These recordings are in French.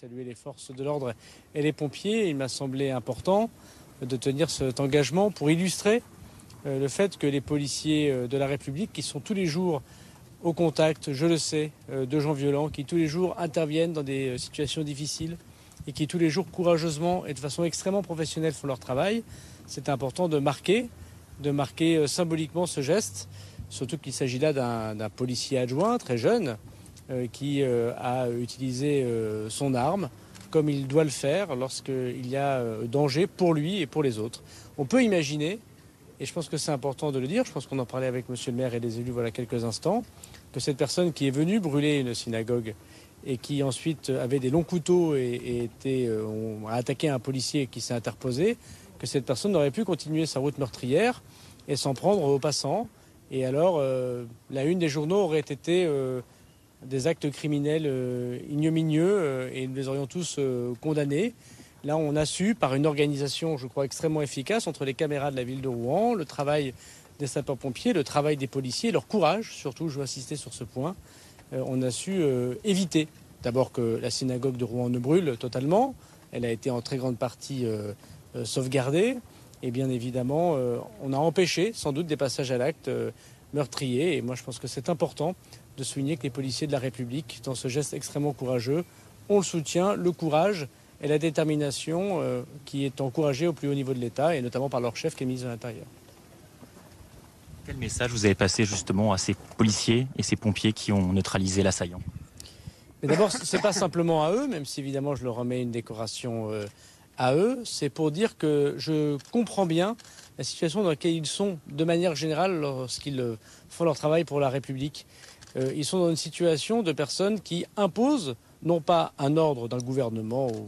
saluer les forces de l'ordre et les pompiers. Il m'a semblé important de tenir cet engagement pour illustrer le fait que les policiers de la République, qui sont tous les jours au contact, je le sais, de gens violents, qui tous les jours interviennent dans des situations difficiles et qui tous les jours courageusement et de façon extrêmement professionnelle font leur travail, c'est important de marquer symboliquement ce geste, surtout qu'il s'agit là d'un policier adjoint très jeune qui a utilisé son arme comme il doit le faire lorsqu'il y a danger pour lui et pour les autres. On peut imaginer, et je pense que c'est important de le dire, je pense qu'on en parlait avec monsieur le maire et les élus voilà quelques instants, que cette personne qui est venue brûler une synagogue et qui ensuite avait des longs couteaux et a attaqué un policier qui s'est interposé, que cette personne n'aurait pu continuer sa route meurtrière et s'en prendre aux passants. Et alors, la une des journaux aurait été des actes criminels ignominieux et nous les aurions tous condamnés. Là, on a su, par une organisation, je crois, extrêmement efficace, entre les caméras de la ville de Rouen, le travail des sapeurs-pompiers, le travail des policiers, leur courage, surtout, je veux insister sur ce point, on a su éviter d'abord que la synagogue de Rouen ne brûle totalement. Elle a été en très grande partie sauvegardée. Et bien évidemment, on a empêché sans doute des passages à l'acte meurtriers. Et moi, je pense que c'est important de souligner que les policiers de la République, dans ce geste extrêmement courageux, ont le soutien, le courage et la détermination qui est encouragée au plus haut niveau de l'État, et notamment par leur chef, qui est ministre de l'Intérieur. Quel message vous avez passé justement à ces policiers et ces pompiers qui ont neutralisé l'assaillant? Mais d'abord, ce n'est pas simplement à eux, même si évidemment je leur remets une décoration à eux, c'est pour dire que je comprends bien la situation dans laquelle ils sont de manière générale lorsqu'ils font leur travail pour la République. Ils sont dans une situation de personnes qui imposent non pas un ordre d'un gouvernement ou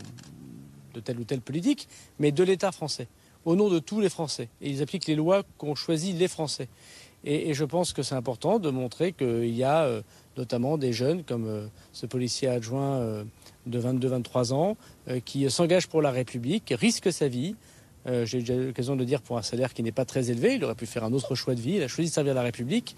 de telle ou telle politique, mais de l'État français, au nom de tous les Français. Et ils appliquent les lois qu'ont choisies les Français. Et je pense que c'est important de montrer qu'il y a notamment des jeunes comme ce policier adjoint de 22-23 ans qui s'engage pour la République, risque sa vie. J'ai déjà eu l'occasion de le dire, pour un salaire qui n'est pas très élevé. Il aurait pu faire un autre choix de vie. Il a choisi de servir la République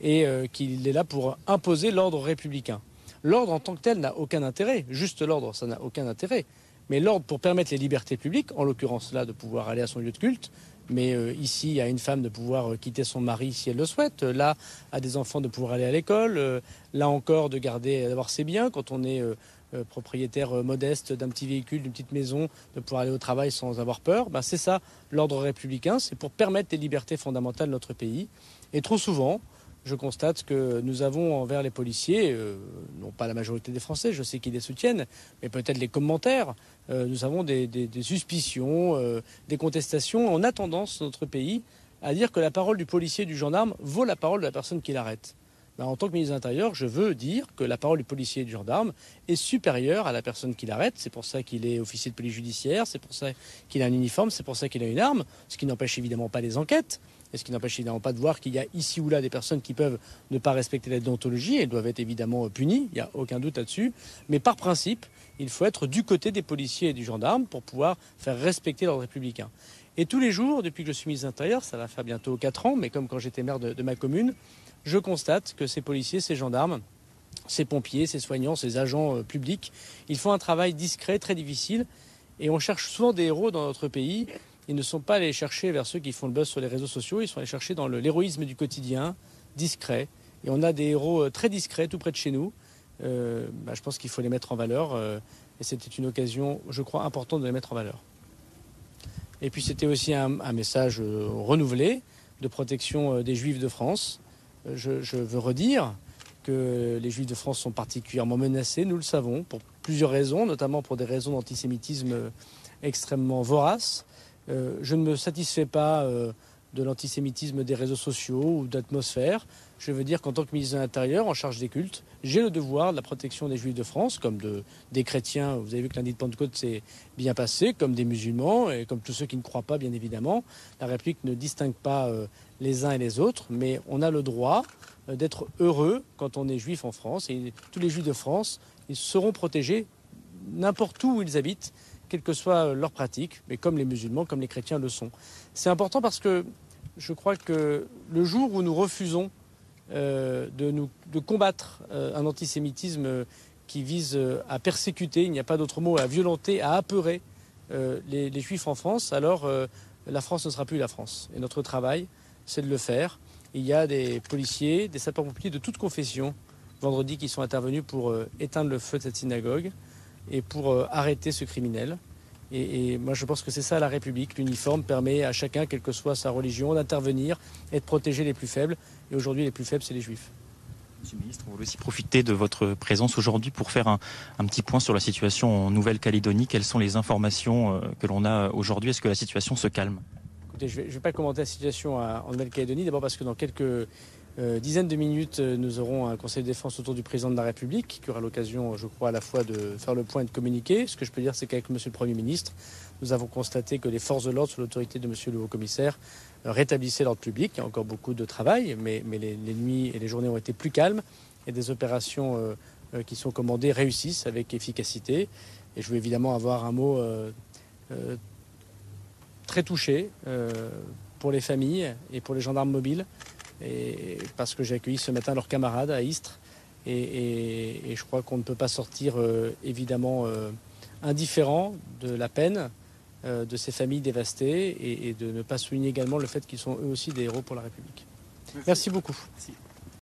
et qu'il est là pour imposer l'ordre républicain. L'ordre en tant que tel n'a aucun intérêt. Juste l'ordre, ça n'a aucun intérêt. Mais l'ordre pour permettre les libertés publiques, en l'occurrence là de pouvoir aller à son lieu de culte, mais ici à une femme de pouvoir quitter son mari si elle le souhaite, là à des enfants de pouvoir aller à l'école, là encore de garder, d'avoir ses biens quand on est propriétaire modeste d'un petit véhicule, d'une petite maison, de pouvoir aller au travail sans avoir peur. Ben, c'est ça l'ordre républicain, c'est pour permettre les libertés fondamentales de notre pays. Et trop souvent, je constate que nous avons envers les policiers, non pas la majorité des Français, je sais qu'ils les soutiennent, mais peut-être les commentaires, nous avons des suspicions, des contestations. On a tendance, dans notre pays, à dire que la parole du policier et du gendarme vaut la parole de la personne qui l'arrête. Ben, en tant que ministre de l'Intérieur, je veux dire que la parole du policier et du gendarme est supérieure à la personne qui l'arrête. C'est pour ça qu'il est officier de police judiciaire, c'est pour ça qu'il a un uniforme, c'est pour ça qu'il a une arme, ce qui n'empêche évidemment pas les enquêtes. Et ce qui n'empêche évidemment pas de voir qu'il y a ici ou là des personnes qui peuvent ne pas respecter la déontologie. Elles doivent être évidemment punies, il n'y a aucun doute là-dessus. Mais par principe, il faut être du côté des policiers et du gendarme pour pouvoir faire respecter l'ordre républicain. Et tous les jours, depuis que je suis ministre de l'Intérieur, ça va faire bientôt 4 ans, mais comme quand j'étais maire de ma commune, je constate que ces policiers, ces gendarmes, ces pompiers, ces soignants, ces agents publics, ils font un travail discret, très difficile. Et on cherche souvent des héros dans notre pays. Ils ne sont pas allés chercher vers ceux qui font le buzz sur les réseaux sociaux, ils sont allés chercher dans l'héroïsme du quotidien, discret. Et on a des héros très discrets, tout près de chez nous. Je pense qu'il faut les mettre en valeur. Et c'était une occasion, je crois, importante de les mettre en valeur. Et puis c'était aussi un message renouvelé de protection des Juifs de France. Je veux redire que les Juifs de France sont particulièrement menacés, nous le savons, pour plusieurs raisons, notamment pour des raisons d'antisémitisme extrêmement voraces. Je ne me satisfais pas de l'antisémitisme des réseaux sociaux ou d'atmosphère. Je veux dire qu'en tant que ministre de l'Intérieur, en charge des cultes, j'ai le devoir de la protection des Juifs de France, comme des chrétiens. Vous avez vu que lundi de Pentecôte s'est bien passé, comme des musulmans et comme tous ceux qui ne croient pas, bien évidemment. La République ne distingue pas les uns et les autres, mais on a le droit d'être heureux quand on est juif en France. Et tous les Juifs de France, ils seront protégés n'importe où ils habitent, quelle que soit leur pratique, mais comme les musulmans, comme les chrétiens le sont. C'est important parce que je crois que le jour où nous refusons de combattre un antisémitisme qui vise à persécuter, il n'y a pas d'autre mot, à violenter, à apeurer les Juifs en France, alors la France ne sera plus la France. Et notre travail, c'est de le faire. Il y a des policiers, des sapeurs-pompiers de toute confession, vendredi, qui sont intervenus pour éteindre le feu de cette synagogue et pour arrêter ce criminel. Et moi, je pense que c'est ça la République. L'uniforme permet à chacun, quelle que soit sa religion, d'intervenir et de protéger les plus faibles. Et aujourd'hui, les plus faibles, c'est les Juifs. Monsieur le ministre, on voulait aussi profiter de votre présence aujourd'hui pour faire un petit point sur la situation en Nouvelle-Calédonie. Quelles sont les informations que l'on a aujourd'hui? Est-ce que la situation se calme? Écoutez, je ne vais pas commenter la situation en Nouvelle-Calédonie. D'abord parce que dans quelques dizaines de minutes, nous aurons un conseil de défense autour du président de la République qui aura l'occasion, je crois, à la fois de faire le point et de communiquer. Ce que je peux dire, c'est qu'avec monsieur le Premier ministre, nous avons constaté que les forces de l'ordre, sous l'autorité de monsieur le haut-commissaire, rétablissaient l'ordre public. Il y a encore beaucoup de travail, mais les nuits et les journées ont été plus calmes et des opérations qui sont commandées réussissent avec efficacité. Et je veux évidemment avoir un mot très touché pour les familles et pour les gendarmes mobiles, et parce que j'ai accueilli ce matin leurs camarades à Istres, et je crois qu'on ne peut pas sortir évidemment indifférent de la peine de ces familles dévastées, et de ne pas souligner également le fait qu'ils sont eux aussi des héros pour la République. Merci beaucoup. Merci.